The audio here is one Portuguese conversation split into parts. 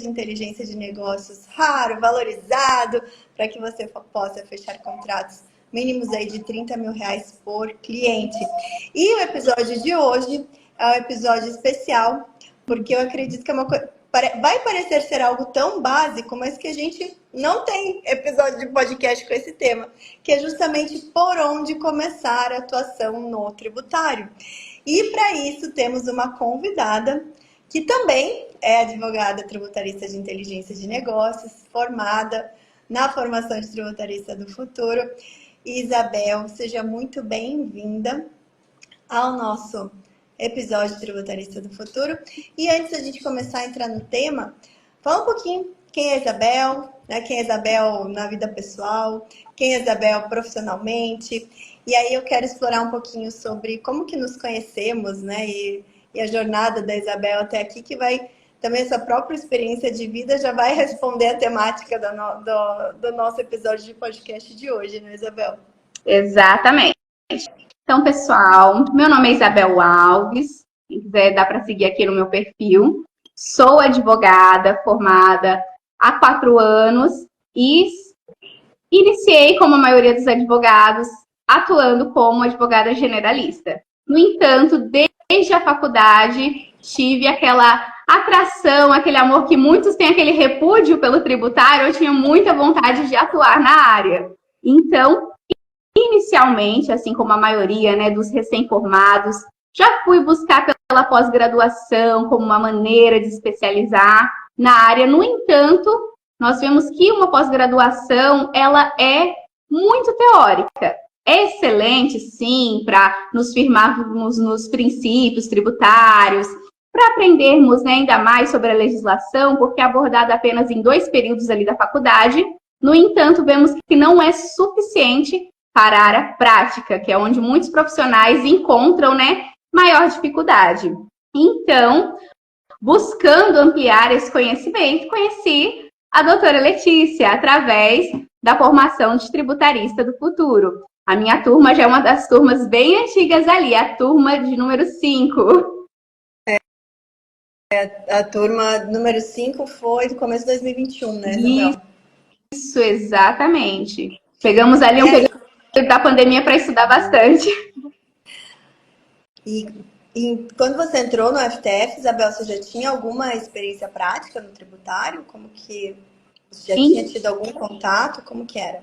de inteligência de negócios raro, valorizado, para que você possa fechar contratos mínimos aí de R$ 30.000 por cliente. E o episódio de hoje é um episódio especial, porque eu acredito que é uma coisa... Vai parecer ser algo tão básico, mas que a gente não tem episódio de podcast com esse tema, que é justamente por onde começar a atuação no tributário. E para isso temos uma convidada que também é advogada tributarista de inteligência de negócios, formada na formação de tributarista do futuro. Isabel, seja muito bem-vinda ao nosso episódio Tributarista do Futuro. E antes da gente começar a entrar no tema, fala um pouquinho quem é a Isabel, né? Quem é a Isabel na vida pessoal, quem é a Isabel profissionalmente. E aí eu quero explorar um pouquinho sobre como que nos conhecemos, né? E a jornada da Isabel até aqui, que vai também, essa própria experiência de vida já vai responder a temática do nosso episódio de podcast de hoje, né, Isabel? Exatamente. Então, pessoal, meu nome é Isabel Alves. Quem quiser, dá para seguir aqui no meu perfil. Sou advogada formada há 4 anos e iniciei, como a maioria dos advogados, atuando como advogada generalista. No entanto, desde a faculdade, tive aquela atração, aquele amor que muitos têm, aquele repúdio pelo tributário. Eu tinha muita vontade de atuar na área. Então, inicialmente, assim como a maioria, né, dos recém-formados, já fui buscar pela pós-graduação como uma maneira de especializar na área. No entanto, nós vemos que uma pós-graduação, ela é muito teórica. É excelente, sim, para nos firmarmos nos princípios tributários, para aprendermos, né, ainda mais sobre a legislação, porque é abordada apenas em 2 períodos ali da faculdade. No entanto, vemos que não é suficiente para a área prática, que é onde muitos profissionais encontram, né, maior dificuldade. Então, buscando ampliar esse conhecimento, conheci a doutora Letícia através da formação de tributarista do futuro. A minha turma já é uma das turmas bem antigas ali, a turma de número 5. A turma número 5 foi do começo de 2021, né, Isabel? Isso, exatamente. Pegamos ali um período da pandemia para estudar bastante. E quando você entrou no FTF, Isabel, você já tinha alguma experiência prática no tributário? Como que você já tinha tido algum contato? Como que era?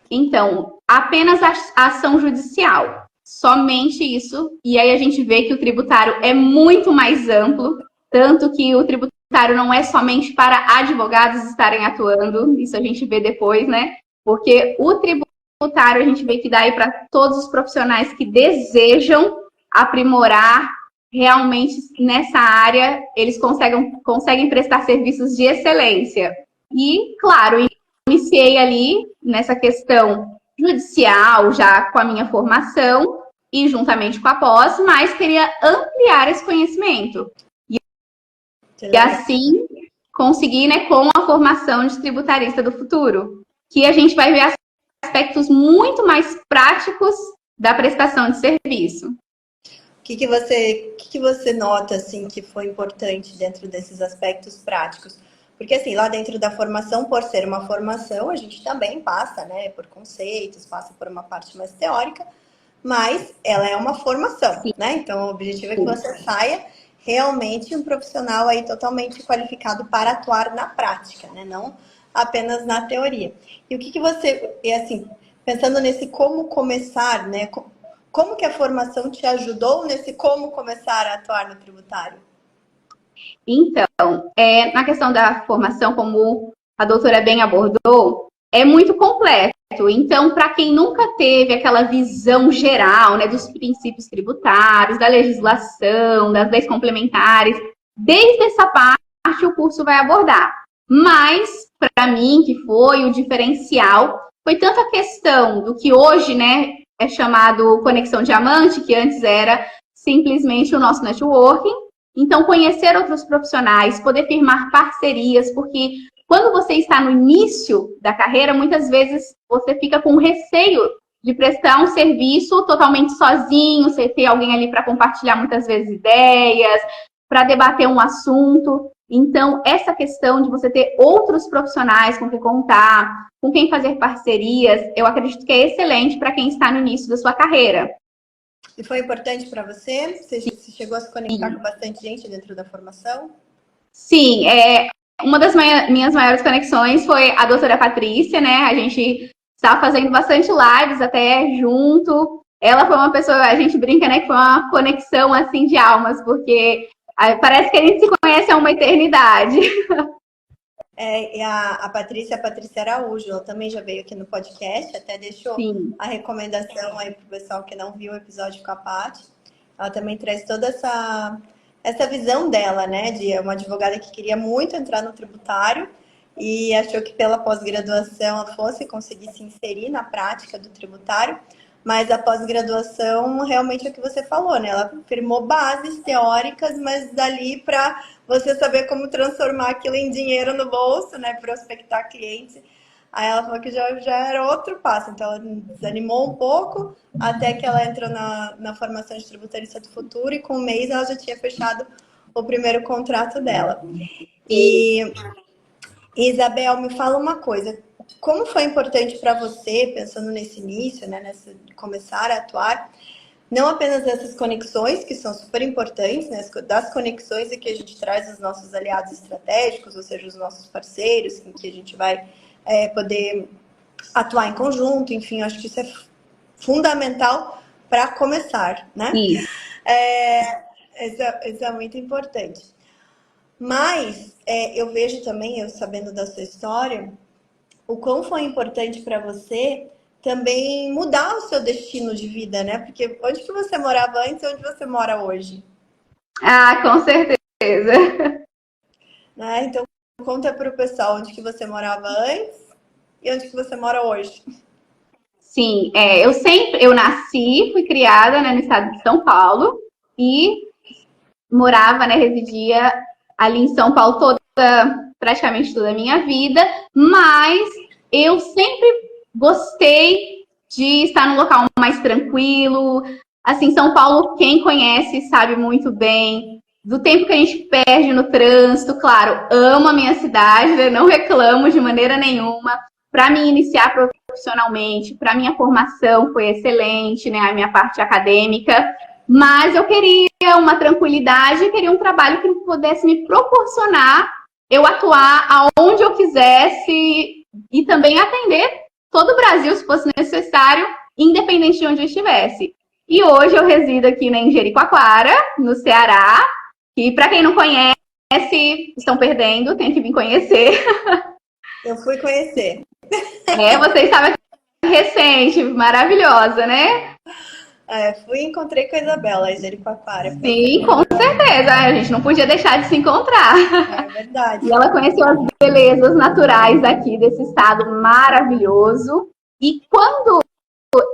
Então, apenas a ação judicial. Somente isso. E aí a gente vê que o tributário é muito mais amplo, tanto que o tributário não é somente para advogados estarem atuando, isso a gente vê depois, né? Porque o tributário a gente vê que dá aí para todos os profissionais que desejam aprimorar realmente nessa área, eles conseguem prestar serviços de excelência. E, claro, iniciei ali nessa questão judicial, já com a minha formação e juntamente com a pós, mas queria ampliar esse conhecimento. E assim conseguir, né, com a formação de tributarista do futuro, que a gente vai ver aspectos muito mais práticos da prestação de serviço. O que você nota assim que foi importante dentro desses aspectos práticos? Porque assim, lá dentro da formação, por ser uma formação, a gente também passa, né, por conceitos, passa por uma parte mais teórica, mas ela é uma formação, né? Então o objetivo é que você saia realmente um profissional aí totalmente qualificado para atuar na prática, né? Não apenas na teoria. E o que você, e assim, pensando nesse como começar, né? Como que a formação te ajudou nesse como começar a atuar no tributário? Então, na questão da formação, como a doutora bem abordou, é muito completo. Então, para quem nunca teve aquela visão geral, né, dos princípios tributários, da legislação, das leis complementares, desde essa parte o curso vai abordar. Mas, para mim, que foi o diferencial, foi tanto a questão do que hoje, né, é chamado Conexão Diamante, que antes era simplesmente o nosso networking. Então, conhecer outros profissionais, poder firmar parcerias, porque quando você está no início da carreira, muitas vezes você fica com receio de prestar um serviço totalmente sozinho, você ter alguém ali para compartilhar muitas vezes ideias, para debater um assunto. Então, essa questão de você ter outros profissionais com quem contar, com quem fazer parcerias, eu acredito que é excelente para quem está no início da sua carreira. E foi importante para você? Você chegou a se conectar com bastante gente dentro da formação? Sim, uma das minhas maiores conexões foi a doutora Patrícia, né? A gente estava fazendo bastante lives até junto. Ela foi uma pessoa, a gente brinca, né, que foi uma conexão assim de almas, porque parece que a gente se conhece há uma eternidade. E a Patrícia Araújo, ela também já veio aqui no podcast, até deixou Sim. a recomendação aí para o pessoal que não viu o episódio com a Paty. Ela também traz toda essa visão dela, né? De uma advogada que queria muito entrar no tributário e achou que pela pós-graduação ela fosse conseguir se inserir na prática do tributário, mas a pós-graduação realmente é o que você falou, né? Ela firmou bases teóricas, mas dali para você saber como transformar aquilo em dinheiro no bolso, né? Prospectar clientes. Aí ela falou que já era outro passo, então ela desanimou um pouco até que ela entrou na formação de tributarista do futuro e com um mês ela já tinha fechado o primeiro contrato dela. E Isabel, me fala uma coisa, como foi importante para você, pensando nesse início, né, nessa, de começar a atuar, não apenas essas conexões, que são super importantes, né, das conexões e que a gente traz os nossos aliados estratégicos, ou seja, os nossos parceiros, em que a gente vai poder atuar em conjunto, enfim, eu acho que isso é fundamental para começar, né? Isso. Isso é muito importante. Mas eu vejo também, eu sabendo da sua história, o quão foi importante para você também mudar o seu destino de vida, né? Porque onde que você morava antes e onde você mora hoje? Ah, com certeza. Né? Então, conta para o pessoal onde que você morava antes e onde que você mora hoje. Sim, eu nasci, fui criada, né, no estado de São Paulo e morava, né, residia ali em São Paulo praticamente toda a minha vida, mas eu sempre gostei de estar num local mais tranquilo. Assim, São Paulo, quem conhece sabe muito bem do tempo que a gente perde no trânsito. Claro, amo a minha cidade, né? Não reclamo de maneira nenhuma. Para me iniciar profissionalmente, para minha formação foi excelente, né? A minha parte acadêmica, mas eu queria uma tranquilidade, queria um trabalho que pudesse me proporcionar eu atuar aonde eu quisesse e também atender todo o Brasil, se fosse necessário, independente de onde eu estivesse. E hoje eu resido aqui em Jericoacoara, no Ceará, e para quem não conhece, estão perdendo, tem que vir conhecer. Eu fui conhecer. Você estava aqui recente, maravilhosa, né? Fui e encontrei com a Isabela, em Jericoacoara. Sim, com certeza. A gente não podia deixar de se encontrar. É verdade. E ela conheceu as belezas naturais aqui desse estado maravilhoso. E quando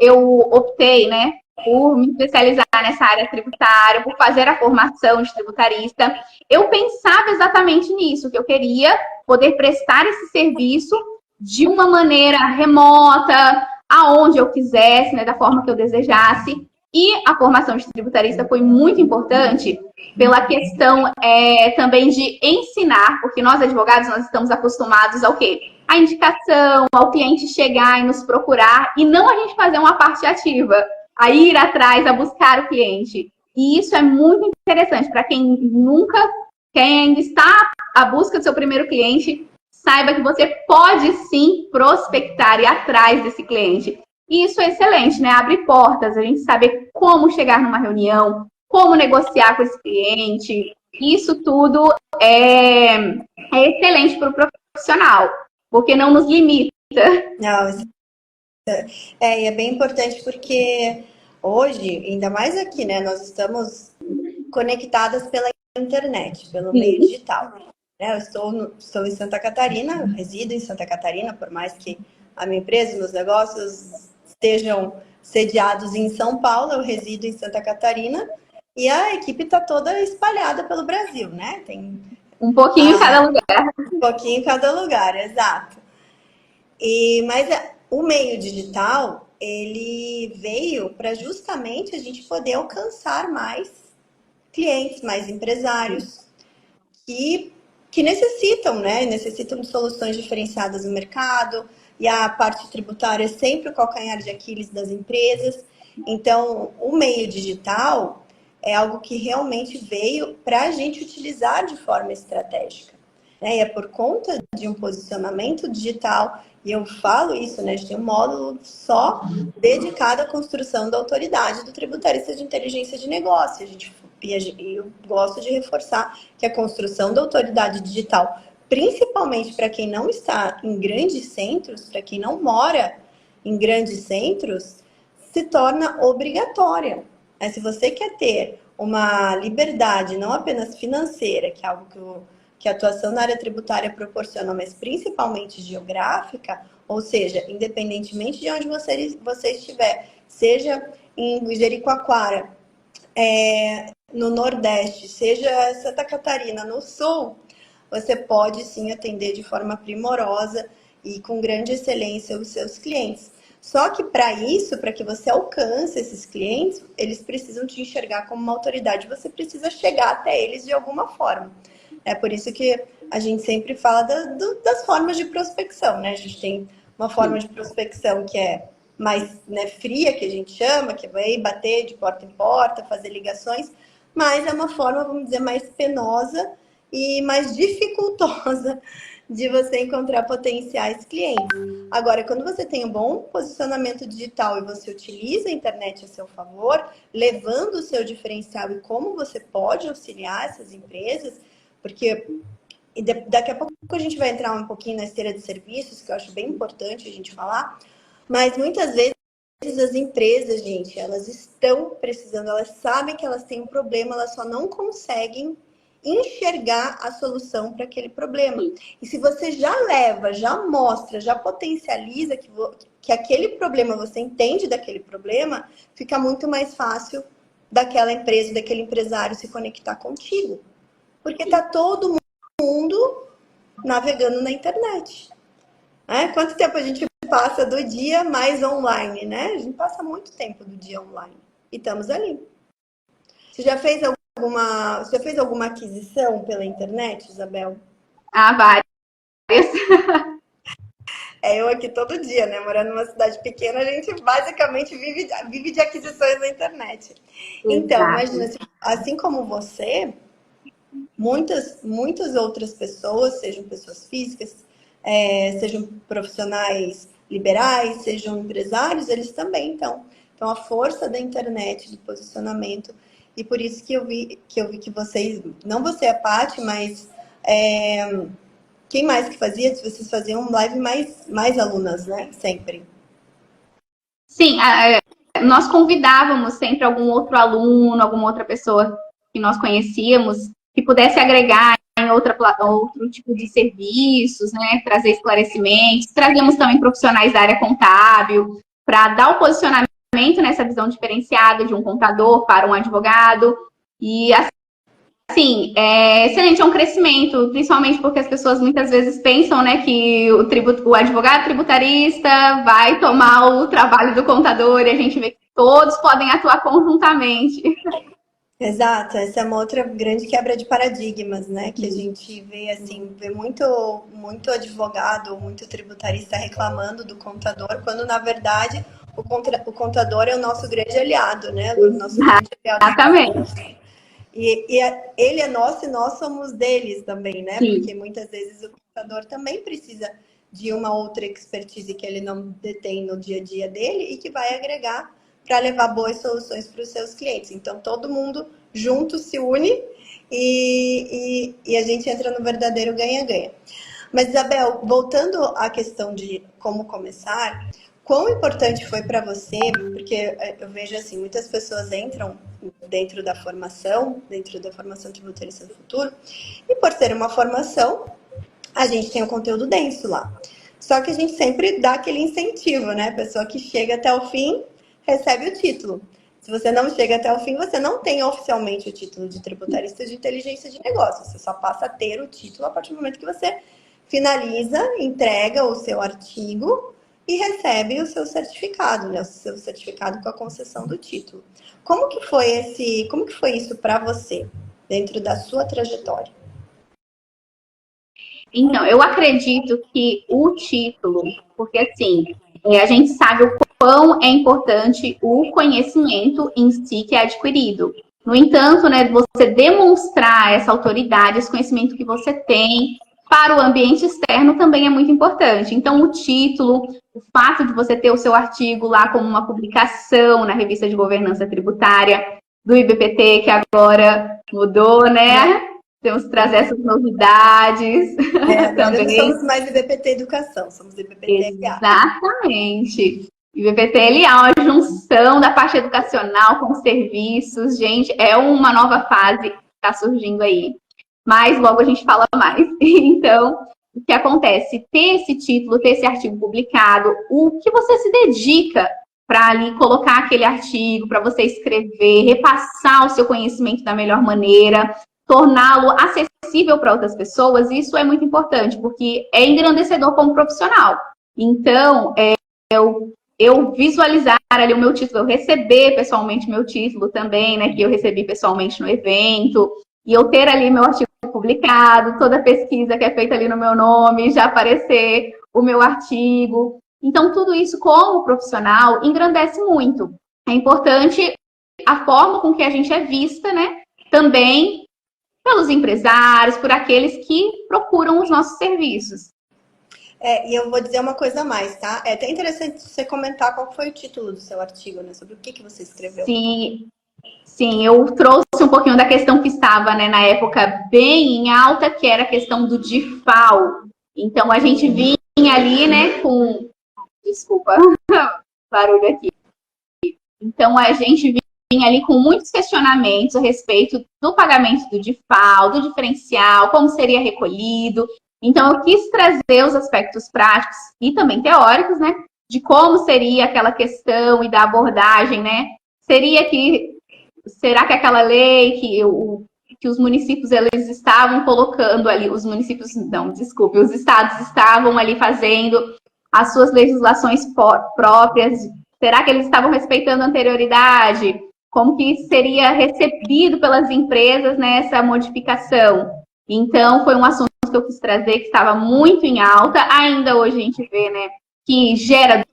eu optei, né, por me especializar nessa área tributária, por fazer a formação de tributarista, eu pensava exatamente nisso, que eu queria poder prestar esse serviço de uma maneira remota, aonde eu quisesse, né, da forma que eu desejasse. E a formação de tributarista foi muito importante pela questão também de ensinar, porque nós advogados nós estamos acostumados ao quê? A indicação, ao cliente chegar e nos procurar, e não a gente fazer uma parte ativa, a ir atrás, a buscar o cliente. E isso é muito interessante para quem ainda está à busca do seu primeiro cliente, saiba que você pode sim prospectar e ir atrás desse cliente. E isso é excelente, né? Abre portas, a gente saber como chegar numa reunião, como negociar com esse cliente. Isso tudo é excelente para o profissional, porque não nos limita. Não, e é bem importante porque hoje, ainda mais aqui, né, nós estamos conectadas pela internet, pelo meio digital. Né? Eu estou em Santa Catarina, eu resido em Santa Catarina, por mais que a minha empresa, meus negócios estejam sediados em São Paulo, eu resido em Santa Catarina e a equipe está toda espalhada pelo Brasil, né? Tem um pouquinho em cada lugar. Um pouquinho em cada lugar, exato. Mas o meio digital, ele veio para justamente a gente poder alcançar mais clientes, mais empresários que que necessitam, né? Necessitam de soluções diferenciadas no mercado, e a parte tributária é sempre o calcanhar de Aquiles das empresas. Então, o meio digital é algo que realmente veio para a gente utilizar de forma estratégica, né? E é por conta de um posicionamento digital, e eu falo isso, né? A gente tem um módulo só dedicado à construção da autoridade do tributarista de inteligência de negócio. E eu gosto de reforçar que a construção da autoridade digital, principalmente para quem não está em grandes centros, para quem não mora em grandes centros, se torna obrigatória. Se você quer ter uma liberdade não apenas financeira, que é algo que a atuação na área tributária proporciona, mas principalmente geográfica, ou seja, independentemente de onde você estiver, seja em Jericoacoara, no Nordeste, seja Santa Catarina, no Sul, você pode sim atender de forma primorosa e com grande excelência os seus clientes. Só que para isso, para que você alcance esses clientes, eles precisam te enxergar como uma autoridade, você precisa chegar até eles de alguma forma. É por isso que a gente sempre fala das formas de prospecção, né? A gente tem uma forma de prospecção que é mais, né, fria, que a gente chama, que vai bater de porta em porta, fazer ligações, mas é uma forma, vamos dizer, mais penosa e mais dificultosa de você encontrar potenciais clientes. Agora, quando você tem um bom posicionamento digital e você utiliza a internet a seu favor, levando o seu diferencial e como você pode auxiliar essas empresas, porque daqui a pouco a gente vai entrar um pouquinho na esteira de serviços, que eu acho bem importante a gente falar, mas muitas vezes as empresas, gente, elas estão precisando, elas sabem que elas têm um problema, elas só não conseguem enxergar a solução para aquele problema. E se você já leva, já mostra, já potencializa que aquele problema, você entende daquele problema, fica muito mais fácil daquela empresa, daquele empresário se conectar contigo. Porque está todo mundo navegando na internet. Quanto tempo a gente passa do dia mais online, né? A gente passa muito tempo do dia online. E estamos ali. Você já fez alguma aquisição pela internet, Isabel? Várias. Eu aqui todo dia, né? Morando numa cidade pequena, a gente basicamente vive de aquisições na internet. Então, imagina, assim como você, muitas outras pessoas, sejam pessoas físicas, sejam profissionais liberais, sejam empresários, eles também estão. Então, a força da internet, do posicionamento, e por isso que eu vi que vocês, não você, a Paty, mas quem mais que fazia? Vocês faziam live mais alunas, né? Sempre. Sim, nós convidávamos sempre algum outro aluno, alguma outra pessoa que nós conhecíamos, que pudesse agregar em outro tipo de serviços, né? Trazer esclarecimentos. Trazíamos também profissionais da área contábil para dar o posicionamento nessa visão diferenciada de um contador para um advogado. E assim, é excelente, é um crescimento, principalmente porque as pessoas muitas vezes pensam, né, que o advogado tributarista vai tomar o trabalho do contador e a gente vê que todos podem atuar conjuntamente. Exato, essa é uma outra grande quebra de paradigmas, né? Que a gente vê assim, vê muito advogado, muito tributarista reclamando do contador, quando na verdade o contador é o nosso grande aliado, né? O nosso grande aliado. Exatamente. E ele é nosso e nós somos deles também, né? Sim. Porque muitas vezes o contador também precisa de uma outra expertise que ele não detém no dia a dia dele e que vai agregar para levar boas soluções para os seus clientes. Então, todo mundo junto se une e a gente entra no verdadeiro ganha-ganha. Mas, Isabel, voltando à questão de como começar, quão importante foi para você, porque eu vejo assim, muitas pessoas entram dentro da formação tributarista do futuro, e por ser uma formação, a gente tem um conteúdo denso lá. Só que a gente sempre dá aquele incentivo, né? A pessoa que chega até o fim recebe o título. Se você não chega até o fim, você não tem oficialmente o título de tributarista de inteligência de negócio. Você só passa a ter o título a partir do momento que você finaliza, entrega o seu artigo e recebe o seu certificado, né? O seu certificado com a concessão do título. Como que foi isso para você dentro da sua trajetória? Então, eu acredito que o título, porque assim, a gente sabe o quão é importante o conhecimento em si que é adquirido. No entanto, né, você demonstrar essa autoridade, esse conhecimento que você tem para o ambiente externo também é muito importante. Então, o título, o fato de você ter o seu artigo lá como uma publicação na revista de governança tributária do IBPT, que agora mudou, né? Temos que trazer essas novidades Agora não também. somos mais IBPT Educação, somos IBPT-LA. Exatamente. IBPT-LA é uma junção da parte educacional com serviços. Gente, é uma nova fase que está surgindo aí. Mas logo a gente fala mais. Então, o que acontece? Ter esse título, ter esse artigo publicado, o que você se dedica para ali colocar aquele artigo, para você escrever, repassar o seu conhecimento da melhor maneira, torná-lo acessível para outras pessoas, isso é muito importante, porque é engrandecedor como profissional. Então, eu visualizar ali o meu título, eu receber pessoalmente meu título também, né, que eu recebi pessoalmente no evento, e eu ter ali meu artigo publicado, toda a pesquisa que é feita ali no meu nome, já aparecer o meu artigo. Então, tudo isso, como profissional, engrandece muito. É importante a forma com que a gente é vista, né, também pelos empresários, por aqueles que procuram os nossos serviços. E eu vou dizer uma coisa a mais, tá? É até interessante você comentar qual foi o título do seu artigo, né? Sobre o que você escreveu. Sim, eu trouxe um pouquinho da questão que estava, né, na época bem em alta, que era a questão do DIFAL. Então, a gente vinha ali, né, com... Desculpa, barulho aqui. Então, a gente vinha ali com muitos questionamentos a respeito do pagamento do DIFAL, do diferencial, como seria recolhido. Então, eu quis trazer os aspectos práticos e também teóricos, né, de como seria aquela questão e da abordagem, né? Será que aquela lei que os municípios eles estavam colocando ali, os municípios, não, desculpe, os estados estavam ali fazendo as suas legislações próprias, será que eles estavam respeitando a anterioridade? Como que seria recebido pelas empresas nessa modificação? Então, foi um assunto que eu quis trazer, que estava muito em alta, ainda hoje a gente vê, né, que gera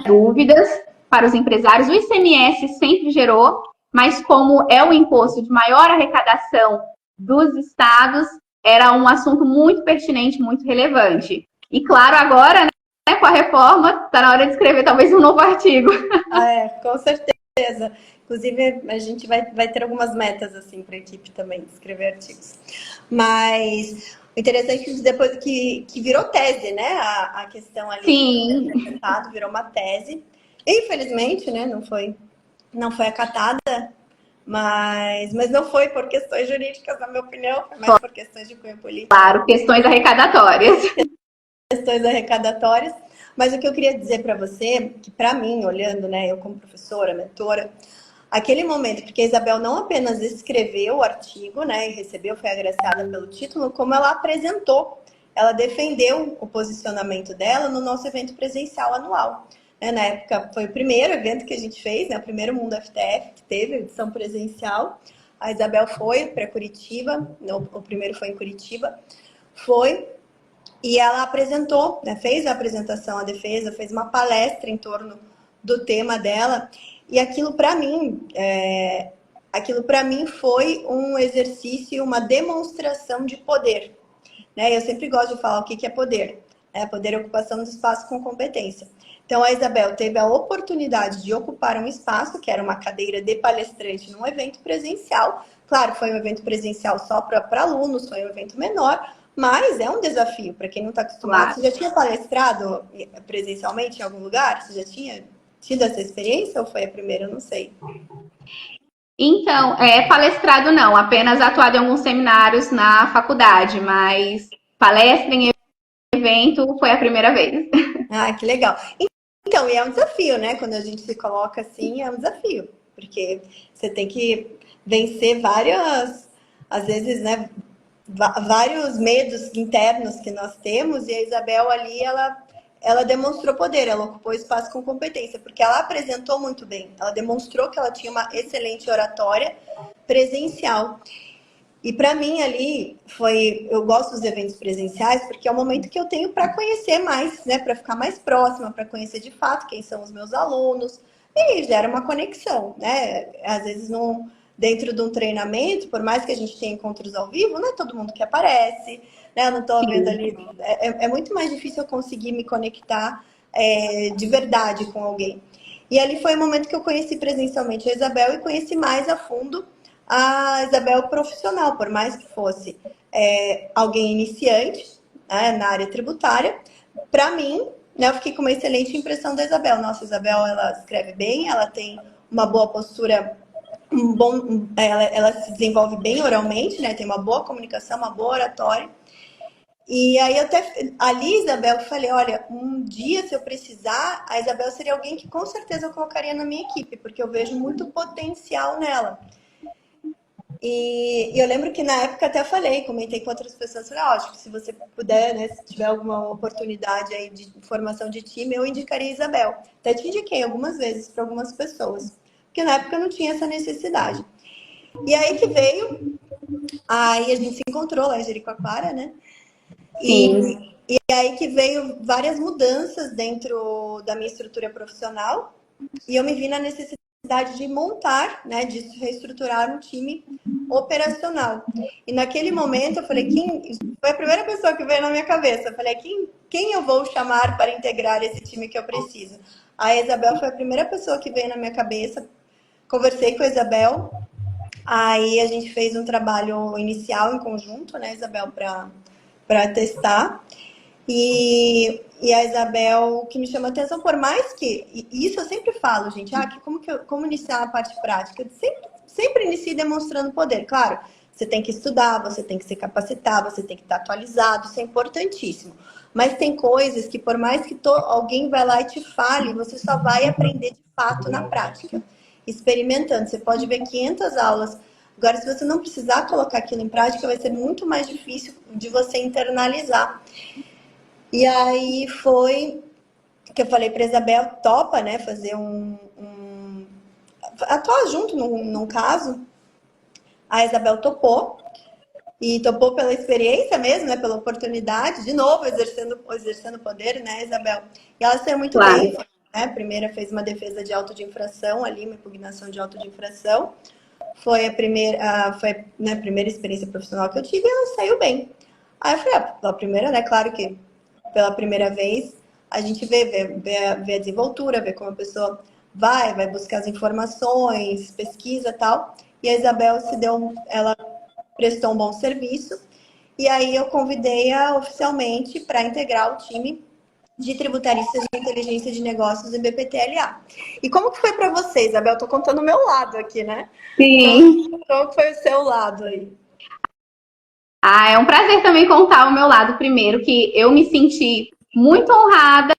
dúvidas para os empresários. O ICMS sempre gerou, mas como é o imposto de maior arrecadação dos estados, era um assunto muito pertinente, muito relevante. E claro, agora, né, com a reforma, está na hora de escrever talvez um novo artigo. Com certeza. Inclusive, a gente vai ter algumas metas assim para a equipe também, escrever artigos. Mas o interessante é que depois que virou tese, né? A questão ali Sim. virou uma tese. Infelizmente, né? Não foi acatada, mas não foi por questões jurídicas, na minha opinião, foi mais por questões de cunho político. Claro, questões arrecadatórias. Questões arrecadatórias. Mas o que eu queria dizer para você, que para mim, olhando, né, eu como professora, mentora, aquele momento, porque a Isabel não apenas escreveu o artigo, né, e recebeu, foi agraciada pelo título, como ela apresentou, ela defendeu o posicionamento dela no nosso evento presencial anual. Na época, foi o primeiro evento que a gente fez, né, o primeiro Mundo FTF que teve, edição presencial. A Isabel foi para Curitiba, o primeiro foi em Curitiba, e ela apresentou, né, fez a apresentação à defesa, fez uma palestra em torno do tema dela. E aquilo para mim foi um exercício, uma demonstração de poder. Né? Eu sempre gosto de falar o que é poder. Poder é ocupação do espaço com competência. Então, a Isabel teve a oportunidade de ocupar um espaço, que era uma cadeira de palestrante num evento presencial. Claro, foi um evento presencial só para alunos, foi um evento menor, mas é um desafio para quem não está acostumado. Claro. Você já tinha palestrado presencialmente em algum lugar? Você já tinha tido essa experiência ou foi a primeira? Eu não sei. Então, palestrado não, apenas atuado em alguns seminários na faculdade, mas palestra em evento foi a primeira vez. Ah, que legal. Então, e é um desafio, né? Quando a gente se coloca assim, é um desafio, porque você tem que vencer às vezes, né, vários medos internos que nós temos, e a Isabel ali, ela demonstrou poder, ela ocupou espaço com competência, porque ela apresentou muito bem, ela demonstrou que ela tinha uma excelente oratória presencial. E para mim ali eu gosto dos eventos presenciais porque é o momento que eu tenho para conhecer mais, né, para ficar mais próxima, para conhecer de fato quem são os meus alunos e gera uma conexão, né? Às vezes dentro de um treinamento, por mais que a gente tenha encontros ao vivo, não é todo mundo que aparece, né? Eu não estou vendo ali, é muito mais difícil eu conseguir me conectar de verdade com alguém. E ali foi o momento que eu conheci presencialmente a Isabel e conheci mais a fundo a Isabel profissional, por mais que fosse alguém iniciante, né, na área tributária. Para mim, né, eu fiquei com uma excelente impressão da Isabel. Nossa, a Isabel, ela escreve bem, ela tem uma boa postura, ela se desenvolve bem oralmente, né, tem uma boa comunicação, uma boa oratória. E aí eu até ali, Isabel, eu falei, olha, um dia se eu precisar, a Isabel seria alguém que com certeza eu colocaria na minha equipe, porque eu vejo muito potencial nela. E eu lembro que na época até comentei com outras pessoas, falei, acho que se você puder, né, se tiver alguma oportunidade aí de formação de time, eu indicaria a Isabel. Até te indiquei algumas vezes para algumas pessoas, porque na época não tinha essa necessidade. E aí que veio, aí a gente se encontrou lá em Jericoacoara, né? E aí que veio várias mudanças dentro da minha estrutura profissional e eu me vi na necessidade de montar, né, de reestruturar um time operacional. E naquele momento eu falei, foi a primeira pessoa que veio na minha cabeça. Eu falei, quem eu vou chamar para integrar esse time que eu preciso? A Isabel foi a primeira pessoa que veio na minha cabeça. Conversei com a Isabel, aí a gente fez um trabalho inicial em conjunto, né, Isabel, para testar. E a Isabel, o que me chama atenção, por mais que, e isso eu sempre falo, gente, como iniciar a parte prática? Sempre inicie demonstrando poder. Claro, você tem que estudar, você tem que se capacitar, você tem que estar atualizado, isso é importantíssimo. Mas tem coisas que, por mais que alguém vai lá e te fale, você só vai aprender de fato na prática, experimentando. Você pode ver 500 aulas. Agora, se você não precisar colocar aquilo em prática, vai ser muito mais difícil de você internalizar. E aí foi que eu falei para Isabel, topa, né, fazer atuar junto num caso. A Isabel topou, e topou pela experiência mesmo, né, pela oportunidade, de novo, exercendo poder, né, Isabel? E ela saiu muito bem, né? Primeira fez uma defesa de auto de infração ali, uma impugnação de auto de infração. Foi a primeira experiência profissional que eu tive e ela saiu bem. Aí eu falei, pela primeira, né, claro que pela primeira vez, a gente vê a desenvoltura, vê como a pessoa vai buscar as informações, pesquisa e tal. E a Isabel ela prestou um bom serviço. E aí eu convidei-a oficialmente para integrar o time de tributaristas de inteligência de negócios do BPTLA. E como que foi para você, Isabel? Estou contando o meu lado aqui, né? Sim. Como que foi o seu lado aí? É um prazer também contar o meu lado primeiro, que eu me senti muito honrada,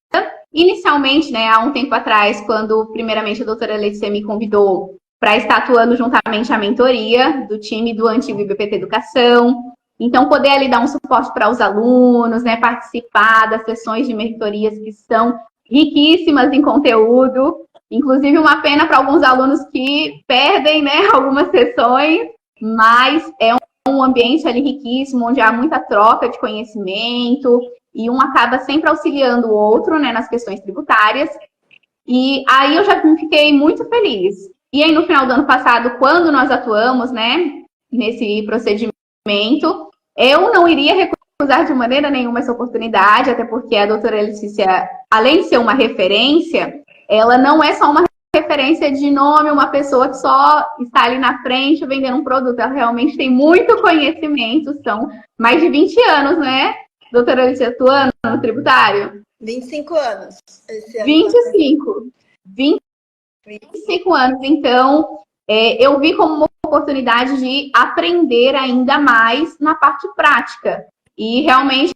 inicialmente, né, há um tempo atrás, quando primeiramente a doutora Letícia me convidou para estar atuando juntamente à mentoria do time do antigo IBPT Educação. Então, poder ali dar um suporte para os alunos, né, participar das sessões de mentorias que são riquíssimas em conteúdo. Inclusive, uma pena para alguns alunos que perdem, né, algumas sessões, mas é um ambiente ali riquíssimo, onde há muita troca de conhecimento e um acaba sempre auxiliando o outro, né, nas questões tributárias. E aí eu já fiquei muito feliz. E aí no final do ano passado, quando nós atuamos, né, nesse procedimento, eu não iria recusar de maneira nenhuma essa oportunidade, até porque a doutora Letícia, além de ser uma referência, ela não é só uma referência de nome, uma pessoa que só está ali na frente vendendo um produto. Ela realmente tem muito conhecimento, são mais de 20 anos, né, doutora Letícia, atuando no tributário? 25 anos. Esse ano 25. 25 anos, então, eu vi como uma oportunidade de aprender ainda mais na parte prática. E realmente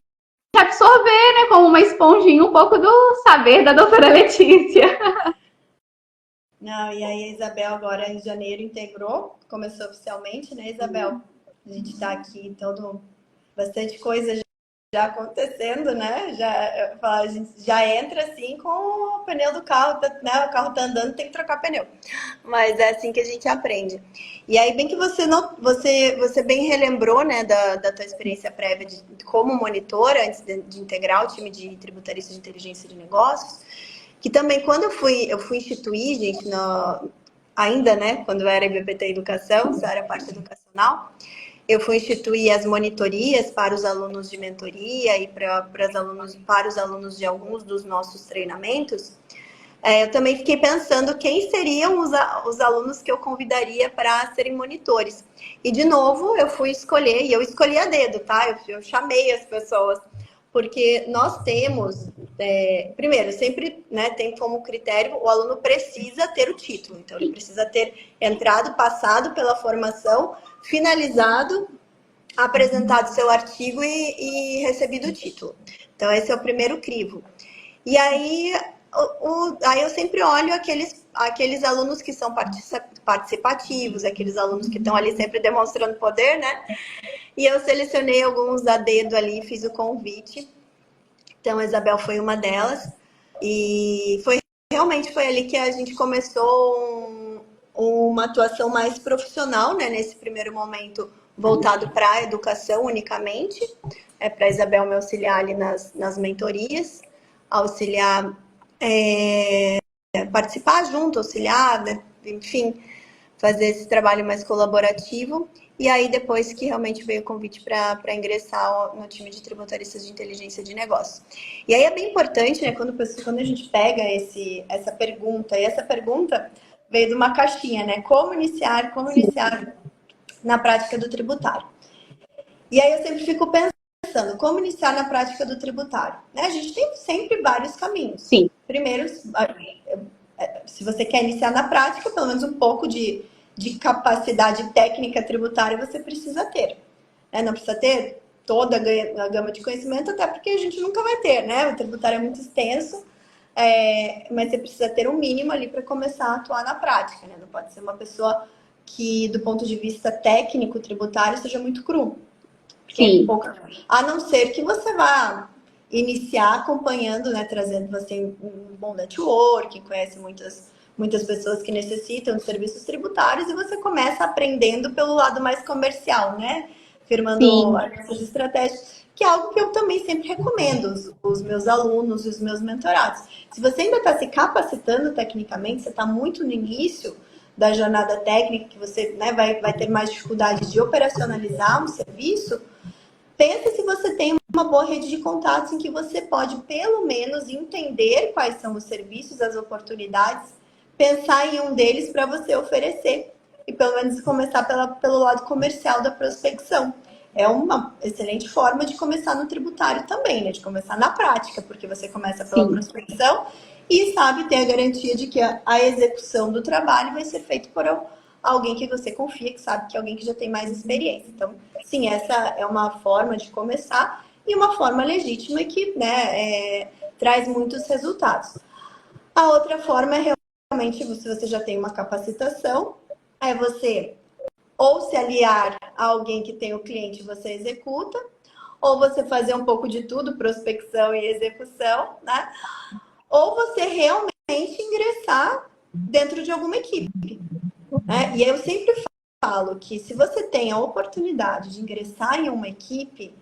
absorver, né, como uma esponjinha, um pouco do saber da doutora Letícia. Não, e aí a Isabel agora em janeiro integrou, começou oficialmente, né, Isabel? A gente está aqui bastante coisa já acontecendo, né? A gente já entra assim com o pneu do carro, né? O carro tá andando, tem que trocar pneu. Mas é assim que a gente aprende. E aí, bem que você não, você bem relembrou, né, da tua experiência prévia como monitora, antes de integrar o time de tributarista de inteligência de negócios, que também quando eu fui instituir, gente, ainda, né, quando eu era IBPT Educação, isso era a parte educacional, eu fui instituir as monitorias para os alunos de mentoria e para os alunos de alguns dos nossos treinamentos. Eu também fiquei pensando quem seriam os alunos que eu convidaria para serem monitores. E, de novo, eu fui escolher, e eu escolhi a dedo, tá? Eu chamei as pessoas, porque nós temos, primeiro, sempre, né, tem como critério, o aluno precisa ter o título. Então, ele precisa ter entrado, passado pela formação, finalizado, apresentado seu artigo e recebido o título. Então, esse é o primeiro crivo. E aí, aí eu sempre olho aqueles alunos que são participativos, aqueles alunos que estão ali sempre demonstrando poder, né? E eu selecionei alguns a dedo ali, fiz o convite. Então, a Isabel foi uma delas. E realmente foi ali que a gente começou uma atuação mais profissional, né? Nesse primeiro momento, voltado para a educação unicamente. Para a Isabel me auxiliar ali nas mentorias, auxiliar, participar junto, auxiliar, né? Enfim, fazer esse trabalho mais colaborativo. E aí, depois que realmente veio o convite para ingressar no time de tributaristas de inteligência de negócio. E aí é bem importante, né, quando a gente pega essa pergunta, e essa pergunta veio de uma caixinha, né? Como iniciar na prática do tributário? E aí eu sempre fico pensando, como iniciar na prática do tributário? Né? A gente tem sempre vários caminhos. Sim. Primeiro, se você quer iniciar na prática, pelo menos um pouco de capacidade técnica tributária você precisa ter. Né? Não precisa ter toda a gama de conhecimento, até porque a gente nunca vai ter, né? O tributário é muito extenso, mas você precisa ter um mínimo ali para começar a atuar na prática. Né? Não pode ser uma pessoa que, do ponto de vista técnico tributário, seja muito cru. Sim. A não ser que você vá iniciar acompanhando, né, trazendo você um bom network, conhece muitas pessoas que necessitam de serviços tributários e você começa aprendendo pelo lado mais comercial, né? Firmando essas estratégias, que é algo que eu também sempre recomendo os meus alunos e os meus mentorados. Se você ainda está se capacitando tecnicamente, você está muito no início da jornada técnica, que você, né, vai ter mais dificuldade de operacionalizar um serviço, pensa se você tem uma boa rede de contatos em que você pode, pelo menos, entender quais são os serviços, as oportunidades, pensar em um deles para você oferecer e, pelo menos, começar pelo lado comercial da prospecção. É uma excelente forma de começar no tributário também, né? De começar na prática, porque você começa pela prospecção e sabe ter a garantia de que a execução do trabalho vai ser feita por alguém que você confia, que sabe que é alguém que já tem mais experiência. Então, sim, essa é uma forma de começar e uma forma legítima que, né, traz muitos resultados. A outra forma é realmente, se você já tem uma capacitação, é você ou se aliar a alguém que tem o cliente, você executa, ou você fazer um pouco de tudo, prospecção e execução, né? Ou você realmente ingressar dentro de alguma equipe. Né? E eu sempre falo que se você tem a oportunidade de ingressar em uma equipe,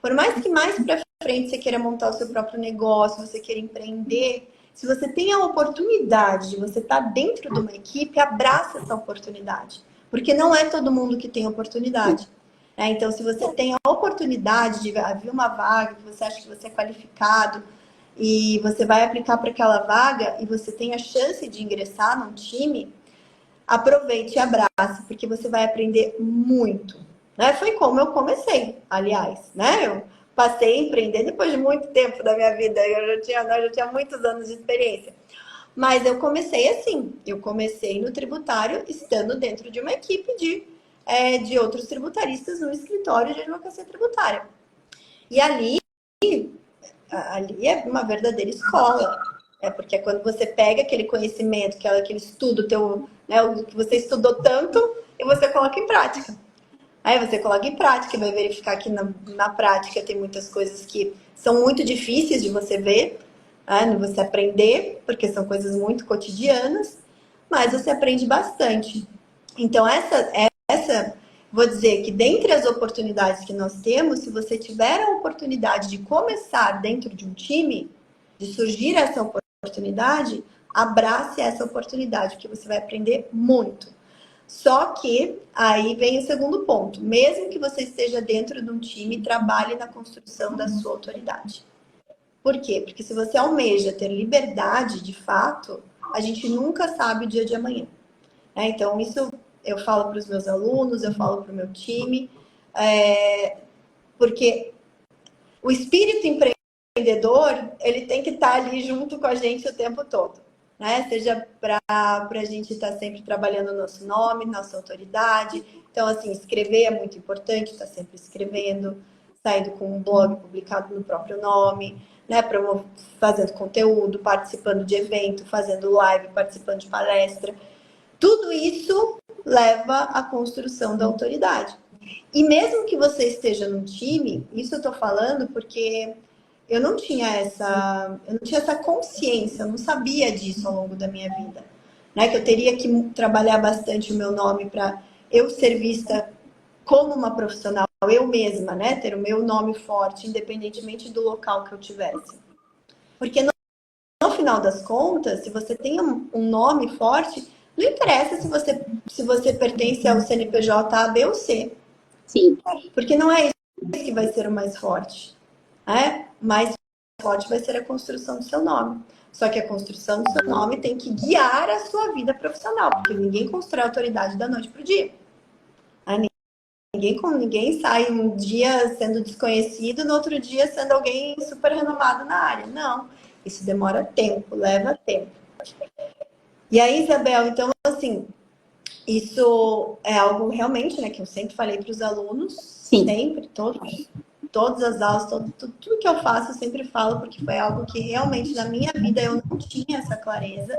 por mais que mais para frente você queira montar o seu próprio negócio, você queira empreender, se você tem a oportunidade de você estar dentro de uma equipe, abraça essa oportunidade. Porque não é todo mundo que tem oportunidade. Né? Então, se você tem a oportunidade de ver uma vaga, que você acha que você é qualificado, e você vai aplicar para aquela vaga, e você tem a chance de ingressar num time, aproveite e abrace, porque você vai aprender muito. Né? Foi como eu comecei, aliás. Né? Eu passei a empreender depois de muito tempo da minha vida. Eu já tinha muitos anos de experiência. Mas eu comecei assim. Eu comecei no tributário, estando dentro de uma equipe de outros tributaristas no escritório de advocacia tributária. E ali é uma verdadeira escola. Porque é quando você pega aquele conhecimento, aquele estudo teu, né, o que você estudou tanto, e você coloca em prática. Aí você coloca em prática e vai verificar que na prática tem muitas coisas que são muito difíceis de você ver, né, de você aprender, porque são coisas muito cotidianas, mas você aprende bastante. Então, vou dizer que dentre as oportunidades que nós temos, se você tiver a oportunidade de começar dentro de um time, de surgir essa oportunidade, abrace essa oportunidade, porque você vai aprender muito. Só que aí vem o segundo ponto. Mesmo que você esteja dentro de um time, trabalhe na construção da sua autoridade. Por quê? Porque se você almeja ter liberdade, de fato, a gente nunca sabe o dia de amanhã. Então, isso eu falo para os meus alunos, eu falo para o meu time, porque o espírito empreendedor, ele tem que estar ali junto com a gente o tempo todo, né? Seja para a gente estar sempre trabalhando o nosso nome, nossa autoridade. Então, assim, escrever é muito importante, estar sempre escrevendo, saindo com um blog publicado no próprio nome, né? Fazendo conteúdo, participando de evento, fazendo live, participando de palestra. Tudo isso leva à construção da autoridade. E mesmo que você esteja num time, isso eu estou falando porque eu não tinha essa consciência, eu não sabia disso ao longo da minha vida, né? Que eu teria que trabalhar bastante o meu nome para eu ser vista como uma profissional, eu mesma, né? Ter o meu nome forte, independentemente do local que eu tivesse. Porque no final das contas, se você tem um nome forte, não interessa se você pertence ao CNPJ A, B ou C. Sim. Porque não é isso que vai ser o mais forte. Né? O mais forte vai ser a construção do seu nome. Só que a construção do seu nome tem que guiar a sua vida profissional, porque ninguém constrói autoridade da noite para o dia. Ninguém sai um dia sendo desconhecido, no outro dia sendo alguém super renomado na área. Não, isso demora tempo, leva tempo. E aí, Isabel, então, assim, isso é algo realmente, né, que eu sempre falei para os alunos, Sim. sempre, todas as aulas, tudo que eu faço, eu sempre falo, porque foi algo que realmente na minha vida eu não tinha essa clareza,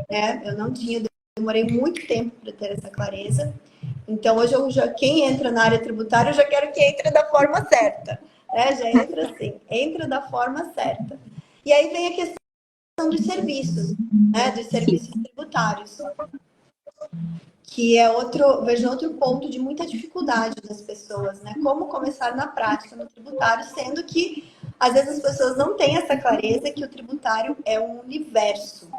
né? Eu não tinha, demorei muito tempo para ter essa clareza. Então, hoje quem entra na área tributária, eu já quero que entre da forma certa, né? Já entra assim, entra da forma certa. E aí vem a questão dos serviços, né? Dos serviços tributários, que é vejo outro ponto de muita dificuldade das pessoas, né? Como começar na prática no tributário, sendo que às vezes as pessoas não têm essa clareza que o tributário é um universo.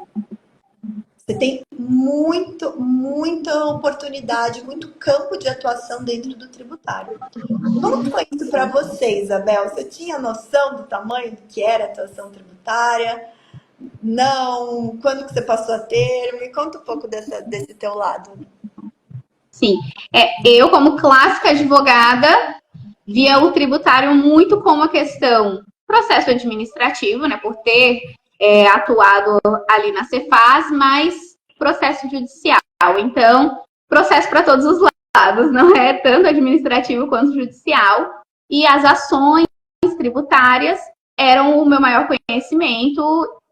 Você tem muita oportunidade, muito campo de atuação dentro do tributário. Como foi isso para você, Isabel? Você tinha noção do tamanho do que era a atuação tributária? Não? Quando que você passou a ter? Me conta um pouco desse teu lado. Sim. Eu, como clássica advogada, via o tributário muito como a questão processo administrativo, né, por ter atuado ali na Cefaz, mas processo judicial. Então, processo para todos os lados, não é tanto administrativo quanto judicial. E as ações tributárias eram o meu maior conhecimento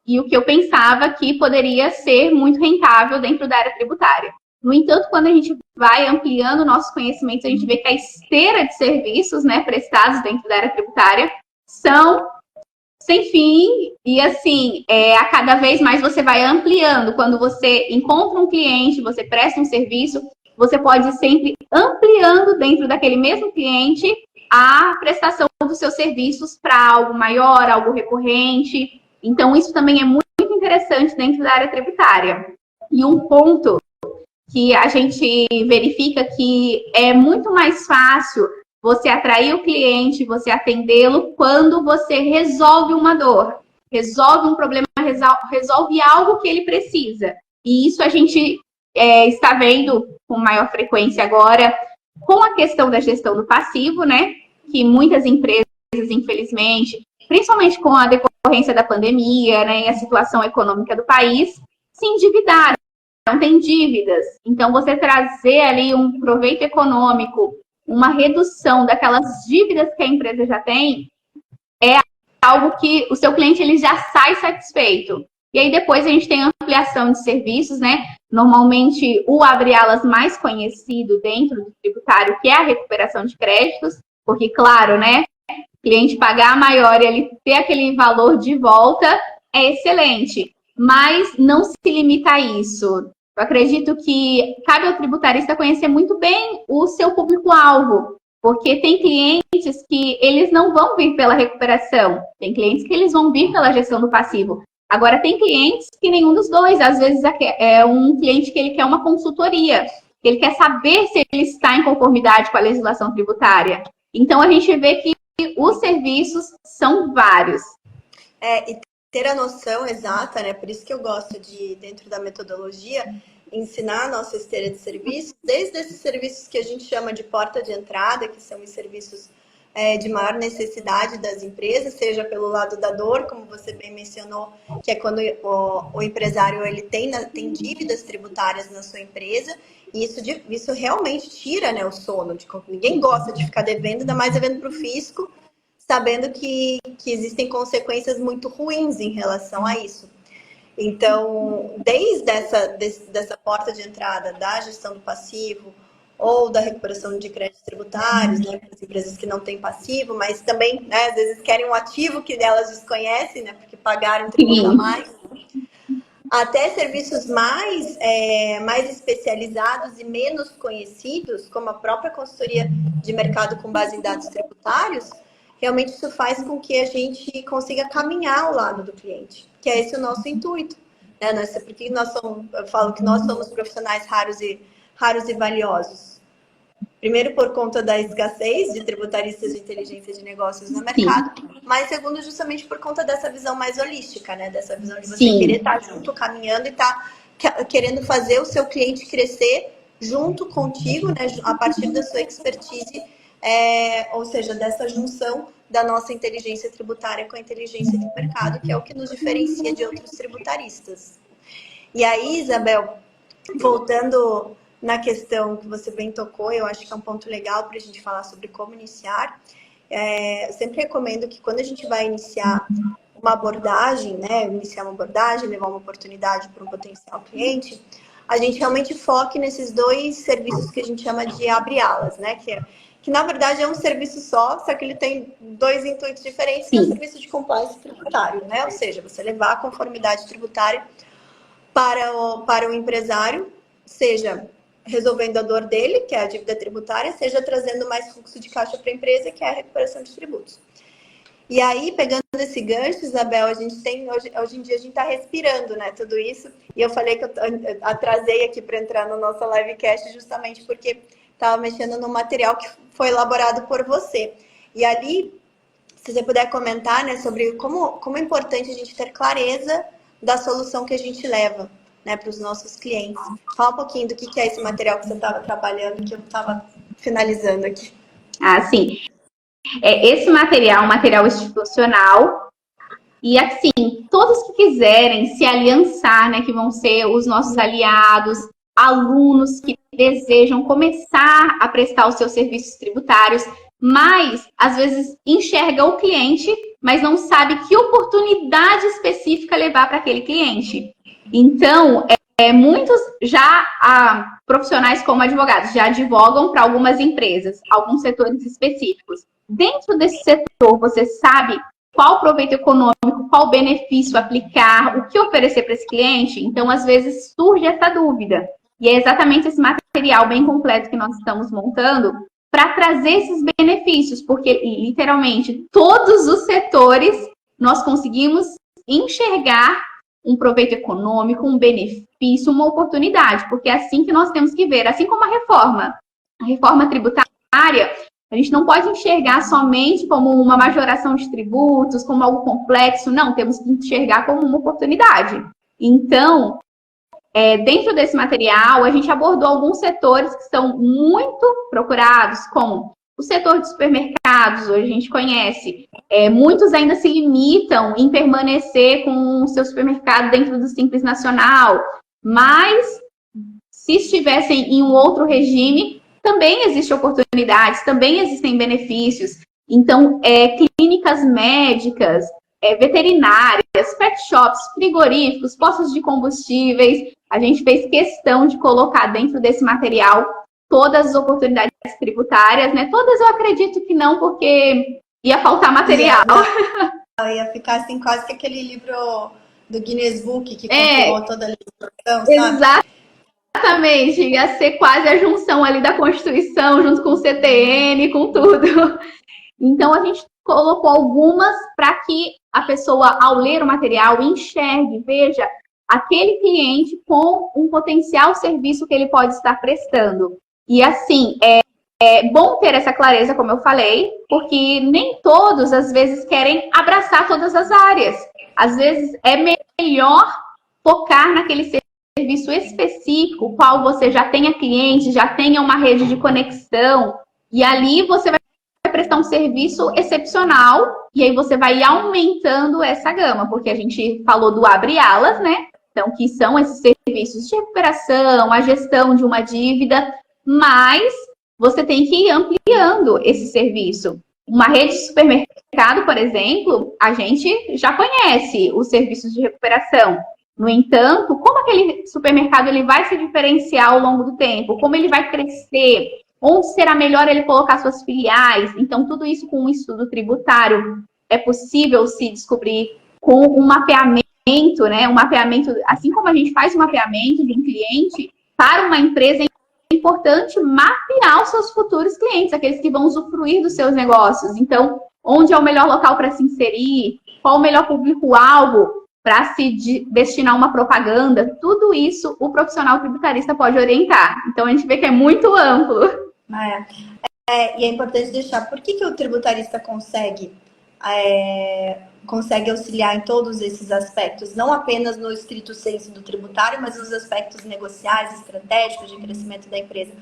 e o que eu pensava que poderia ser muito rentável dentro da área tributária. No entanto, quando a gente vai ampliando nossos conhecimentos, a gente vê que a esteira de serviços, né, prestados dentro da área tributária são sem fim e, assim, a cada vez mais você vai ampliando. Quando você encontra um cliente, você presta um serviço, você pode ir sempre ampliando dentro daquele mesmo cliente a prestação dos seus serviços para algo maior, algo recorrente. Então, isso também é muito interessante dentro da área tributária. E um ponto que a gente verifica que é muito mais fácil você atrair o cliente, você atendê-lo quando você resolve uma dor, resolve um problema, resolve algo que ele precisa. E isso a gente está vendo com maior frequência agora com a questão da gestão do passivo, né? Que muitas empresas, infelizmente, principalmente com a decorrência da pandemia, né, e a situação econômica do país, se endividaram. Não tem dívidas. Então, você trazer ali um proveito econômico, uma redução daquelas dívidas que a empresa já tem, é algo que o seu cliente ele já sai satisfeito. E aí depois a gente tem ampliação de serviços, né? Normalmente o abre-alas mais conhecido dentro do tributário, que é a recuperação de créditos, porque, claro, né? Cliente pagar maior e ele ter aquele valor de volta é excelente, mas não se limita a isso. Eu acredito que cabe ao tributarista conhecer muito bem o seu público-alvo, porque tem clientes que eles não vão vir pela recuperação, tem clientes que eles vão vir pela gestão do passivo. Agora, tem clientes que nenhum dos dois, às vezes é um cliente que ele quer uma consultoria, que ele quer saber se ele está em conformidade com a legislação tributária. Então, a gente vê que os serviços são vários. E ter a noção exata, né? Por isso que eu gosto de, dentro da metodologia, ensinar a nossa esteira de serviços, desde esses serviços que a gente chama de porta de entrada, que são os serviços de maior necessidade das empresas, seja pelo lado da dor, como você bem mencionou, que é quando o empresário ele tem dívidas tributárias na sua empresa, e isso realmente tira, né, o sono. Ninguém gosta de ficar devendo, ainda mais devendo para o fisco, sabendo que existem consequências muito ruins em relação a isso. Então, desde dessa porta de entrada da gestão do passivo ou da recuperação de créditos tributários, né, para as empresas que não têm passivo, mas também, né, às vezes querem um ativo que elas desconhecem, né, porque pagaram tributar mais, até serviços mais especializados e menos conhecidos, como a própria consultoria de mercado com base em dados tributários. Realmente isso faz com que a gente consiga caminhar ao lado do cliente, que é esse o nosso intuito, né? Porque eu falo que nós somos profissionais raros e valiosos. Primeiro, por conta da escassez de tributaristas de inteligência de negócios no mercado, mas segundo, justamente por conta dessa visão mais holística, né? Dessa visão de você querer estar junto, caminhando e estar querendo fazer o seu cliente crescer junto contigo, né? A partir da sua expertise, ou seja, dessa junção da nossa inteligência tributária com a inteligência de mercado, que é o que nos diferencia de outros tributaristas. E aí, Isabel, voltando na questão que você bem tocou, eu acho que é um ponto legal para a gente falar sobre como iniciar. Eu sempre recomendo que quando a gente vai iniciar uma abordagem, né, levar uma oportunidade para um potencial cliente, a gente realmente foque nesses dois serviços que a gente chama de abre-alas, né, que na verdade é um serviço só que ele tem dois intuitos diferentes, que é o serviço de compliance tributário, né, ou seja, você levar a conformidade tributária para o empresário, seja resolvendo a dor dele, que é a dívida tributária, seja trazendo mais fluxo de caixa para a empresa, que é a recuperação de tributos. E aí, pegando esse gancho, Isabel, a gente tem, hoje em dia a gente está respirando, né, tudo isso, e eu falei que eu atrasei aqui para entrar no nosso livecast justamente porque estava mexendo no material que foi elaborado por você. E ali, se você puder comentar, né, sobre como é importante a gente ter clareza da solução que a gente leva, né, para os nossos clientes. Fala um pouquinho do que é esse material que você estava trabalhando, que eu estava finalizando aqui. Sim. Esse material é um material institucional e, assim, todos que quiserem se aliançar, né, que vão ser os nossos aliados, alunos que desejam começar a prestar os seus serviços tributários, mas, às vezes, enxerga o cliente, mas não sabe que oportunidade específica levar para aquele cliente. Então, muitos profissionais como advogados já advogam para algumas empresas, alguns setores específicos. Dentro desse setor, você sabe qual proveito econômico, qual benefício aplicar, o que oferecer para esse cliente? Então, às vezes, surge essa dúvida. E é exatamente esse material bem completo que nós estamos montando para trazer esses benefícios, porque, literalmente, todos os setores nós conseguimos enxergar um proveito econômico, um benefício, uma oportunidade, porque é assim que nós temos que ver, assim como a reforma tributária, a gente não pode enxergar somente como uma majoração de tributos, como algo complexo, não, temos que enxergar como uma oportunidade. Então, dentro desse material, a gente abordou alguns setores que são muito procurados, como o setor de supermercados, hoje a gente conhece. Muitos ainda se limitam em permanecer com o seu supermercado dentro do Simples Nacional, mas se estivessem em um outro regime, também existem oportunidades, também existem benefícios. Então, clínicas médicas, veterinárias, pet shops, frigoríficos, postos de combustíveis. A gente fez questão de colocar dentro desse material todas as oportunidades tributárias, né? Todas eu acredito que não, porque ia faltar material. Ia ficar assim, quase que aquele livro do Guinness Book que compilou toda a legislação, sabe? Exatamente, ia ser quase a junção ali da Constituição, junto com o CTN, com tudo. Então, a gente colocou algumas para que a pessoa, ao ler o material, enxergue, veja aquele cliente com um potencial serviço que ele pode estar prestando. E assim, é bom ter essa clareza, como eu falei, porque nem todos, às vezes, querem abraçar todas as áreas. Às vezes, é melhor focar naquele serviço específico, qual você já tenha cliente, já tenha uma rede de conexão, e ali você vai prestar um serviço excepcional, e aí você vai aumentando essa gama, porque a gente falou do abre alas, né? Então, que são esses serviços de recuperação, a gestão de uma dívida, mas você tem que ir ampliando esse serviço. Uma rede de supermercado, por exemplo, a gente já conhece os serviços de recuperação. No entanto, como aquele supermercado ele vai se diferenciar ao longo do tempo? Como ele vai crescer? Onde será melhor ele colocar suas filiais? Então, tudo isso com um estudo tributário é possível se descobrir com um mapeamento, né? Um mapeamento, assim como a gente faz um mapeamento de um cliente, para uma empresa é importante mapear os seus futuros clientes, aqueles que vão usufruir dos seus negócios. Então, onde é o melhor local para se inserir? Qual o melhor público-alvo para se destinar uma propaganda? Tudo isso o profissional tributarista pode orientar. Então, a gente vê que é muito amplo. E é importante deixar, por que o tributarista consegue auxiliar em todos esses aspectos, não apenas no estrito senso do tributário, mas nos aspectos negociais, estratégicos, de crescimento da empresa?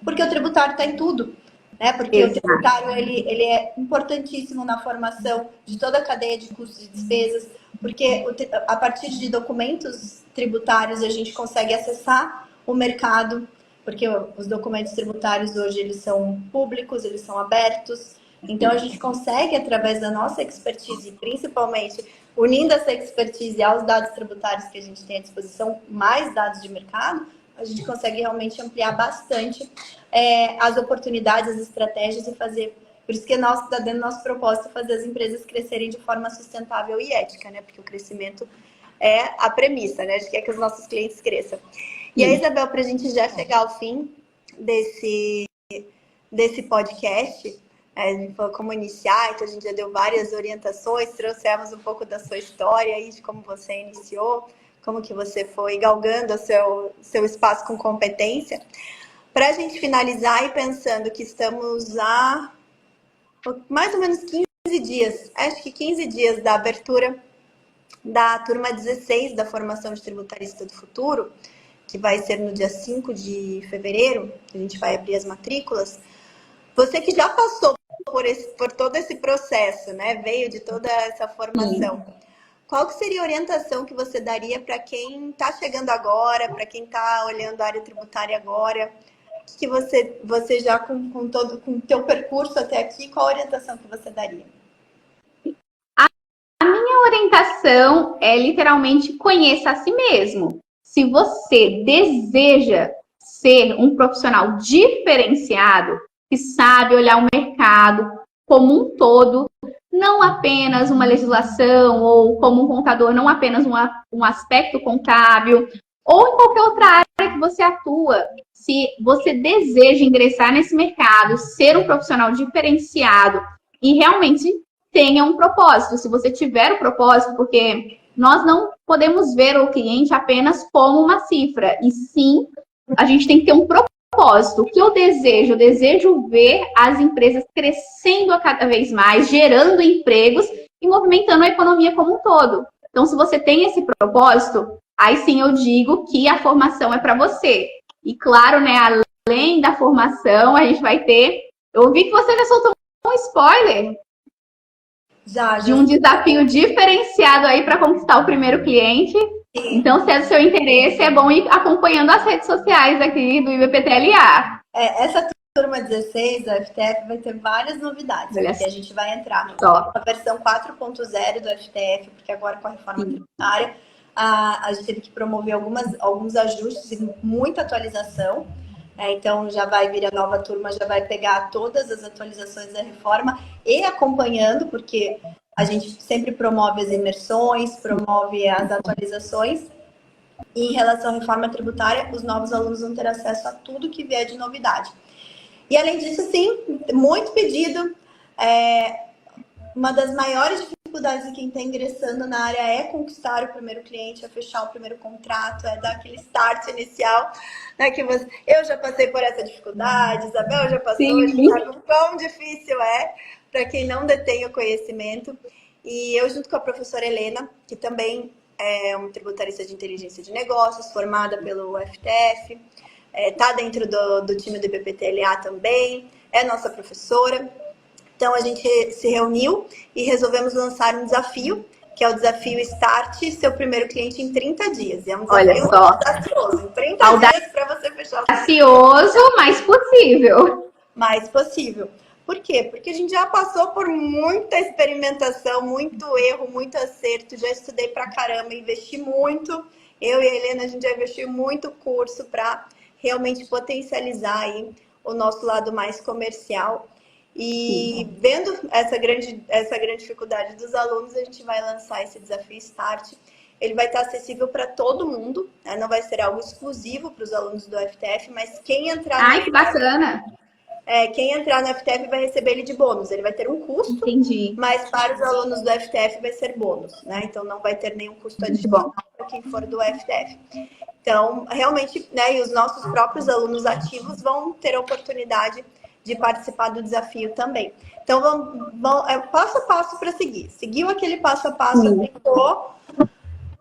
Porque o tributário está em tudo, né? Porque Exato. O tributário ele é importantíssimo na formação de toda a cadeia de custos e despesas, porque a partir de documentos tributários a gente consegue acessar o mercado, porque os documentos tributários hoje eles são públicos, eles são abertos. Então, a gente consegue, através da nossa expertise, principalmente unindo essa expertise aos dados tributários que a gente tem à disposição, mais dados de mercado, a gente consegue realmente ampliar bastante as oportunidades, as estratégias e fazer... Por isso que está dentro do nosso propósito fazer as empresas crescerem de forma sustentável e ética, né? Porque o crescimento é a premissa, né? A gente quer que os nossos clientes cresçam. E aí, Isabel, para a gente já chegar ao fim desse podcast... A gente falou como iniciar, então a gente já deu várias orientações, trouxemos um pouco da sua história aí, de como você iniciou, como que você foi galgando o seu espaço com competência. Para a gente finalizar e pensando que estamos há mais ou menos 15 dias, acho que 15 dias da abertura da turma 16 da formação de tributarista do futuro, que vai ser no dia 5 de fevereiro, a gente vai abrir as matrículas. Você que já passou por todo esse processo, né? Veio de toda essa formação. Qual que seria a orientação que você daria para quem está chegando agora, para quem está olhando a área tributária agora? Que você já com o teu percurso até aqui, qual a orientação que você daria? A minha orientação é literalmente conheça a si mesmo. Se você deseja ser um profissional diferenciado, que sabe olhar o mercado como um todo, não apenas uma legislação, ou como um contador, não apenas um aspecto contábil, ou em qualquer outra área que você atua. Se você deseja ingressar nesse mercado, ser um profissional diferenciado e realmente tenha um propósito, se você tiver o propósito, porque nós não podemos ver o cliente apenas como uma cifra, e sim, a gente tem que ter um propósito. O que eu desejo? Eu desejo ver as empresas crescendo a cada vez mais, gerando empregos e movimentando a economia como um todo. Então, se você tem esse propósito, aí sim eu digo que a formação é para você. E claro, né, além da formação, a gente vai ter... Eu vi que você já soltou um spoiler já. De um desafio diferenciado aí para conquistar o primeiro cliente. Então, se é do seu interesse, é bom ir acompanhando as redes sociais aqui do IBPTLA. Essa turma 16 da FTF vai ter várias novidades, porque a gente vai entrar na versão 4.0 do FTF, porque agora com a reforma tributária, a gente teve que promover alguns ajustes e muita atualização. Então, já vai vir a nova turma, já vai pegar todas as atualizações da reforma e acompanhando, porque a gente sempre promove as imersões, promove as atualizações. E em relação à reforma tributária, os novos alunos vão ter acesso a tudo que vier de novidade. E, além disso, sim, muito pedido. Uma das maiores dificuldades de quem está ingressando na área é conquistar o primeiro cliente, é fechar o primeiro contrato, é dar aquele start inicial. Né, eu já passei por essa dificuldade, Isabel já passou, a gente sabe o quão difícil é para quem não detém o conhecimento. E eu, junto com a professora Helena, que também é uma tributarista de inteligência de negócios, formada pelo FTF, está dentro do time do IBPTLA também, é nossa professora. Então, a gente se reuniu e resolvemos lançar um desafio, que é o desafio Start Seu Primeiro Cliente em 30 dias. É um desafio audacioso, em 30 dias para você fechar o audacioso, mas possível. Mais possível. Por quê? Porque a gente já passou por muita experimentação, muito erro, muito acerto. Já estudei pra caramba, investi muito. Eu e a Helena, a gente já investiu muito curso para realmente potencializar aí o nosso lado mais comercial. E vendo essa grande dificuldade dos alunos, a gente vai lançar esse desafio Start. Ele vai estar acessível para todo mundo, né? Não vai ser algo exclusivo para os alunos do FTF, mas quem entrar no FTF, que bacana! Quem entrar no FTF vai receber ele de bônus. Ele vai ter um custo, mas para os alunos do FTF vai ser bônus, né? Então não vai ter nenhum custo adicional para quem for do FTF. Então, realmente, né, e os nossos próprios alunos ativos vão ter a oportunidade de participar do desafio também. Então, vamos passo a passo para seguir. Seguiu aquele passo a passo, aplicou,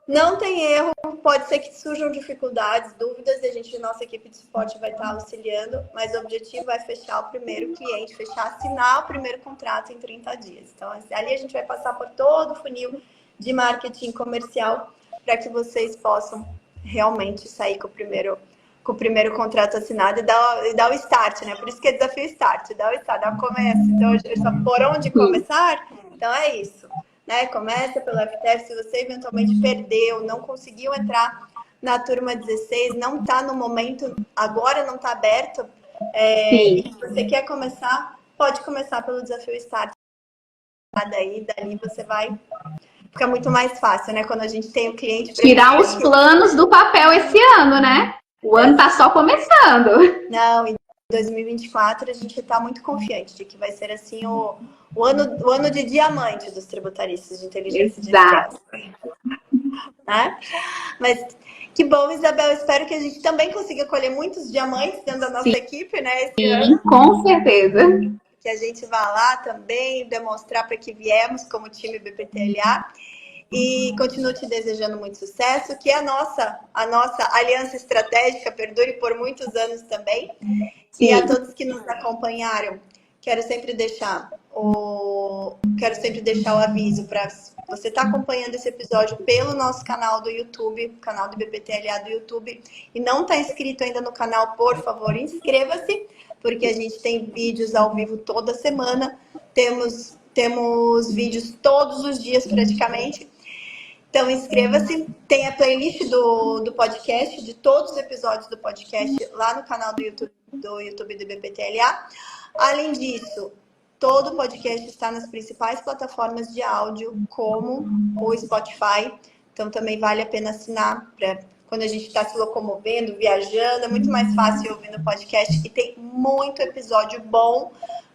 não tem erro, pode ser que surjam dificuldades, dúvidas, e nossa equipe de suporte vai estar auxiliando, mas o objetivo é fechar o primeiro cliente, assinar o primeiro contrato em 30 dias. Então, ali a gente vai passar por todo o funil de marketing comercial para que vocês possam realmente sair com o primeiro contrato assinado e dar o start, né? Por isso que é desafio start, dá o começo. Então, por onde começar? Então, é isso. Né? Começa pelo FTF. Se você eventualmente perdeu, não conseguiu entrar na turma 16, não está no momento, agora não está aberto, e você quer começar, pode começar pelo desafio Start. Dali você vai ficar muito mais fácil, né? Quando a gente tem o cliente... Tirar os planos do papel esse ano, né? O ano está só começando. Não, em 2024 a gente está muito confiante de que vai ser assim o ano de diamante dos tributaristas de inteligência de negócio. Né? Mas que bom, Isabel. Espero que a gente também consiga colher muitos diamantes dentro da nossa equipe, né? Esse ano. Com certeza. Que a gente vá lá também demonstrar para que viemos como time BPTLA. E continuo te desejando muito sucesso, que a nossa aliança estratégica perdure por muitos anos também. E a todos que nos acompanharam, quero sempre deixar o aviso para você estar acompanhando esse episódio pelo nosso canal do YouTube, canal do BPTLA do YouTube, e não está inscrito ainda no canal, por favor, inscreva-se, porque a gente tem vídeos ao vivo toda semana, temos vídeos todos os dias praticamente. Então, inscreva-se. Tem a playlist do podcast, de todos os episódios do podcast, lá no canal do YouTube do BPTLA. Além disso, todo o podcast está nas principais plataformas de áudio, como o Spotify. Então, também vale a pena assinar para quando a gente está se locomovendo, viajando. É muito mais fácil ouvir no podcast, e tem muito episódio bom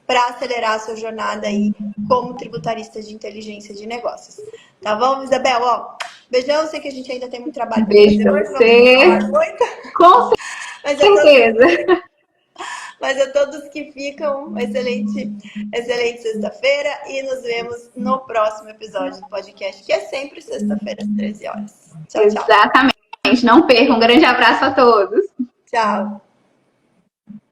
para acelerar a sua jornada aí como tributarista de inteligência de negócios. Tá bom, Isabel? Ó, beijão, sei que a gente ainda tem muito trabalho para fazer hoje. Com certeza. Mas a todos que ficam, excelente sexta-feira, e nos vemos no próximo episódio do podcast, que é sempre sexta-feira às 13 horas. Tchau, tchau. Exatamente. Não percam. Um grande abraço a todos. Tchau.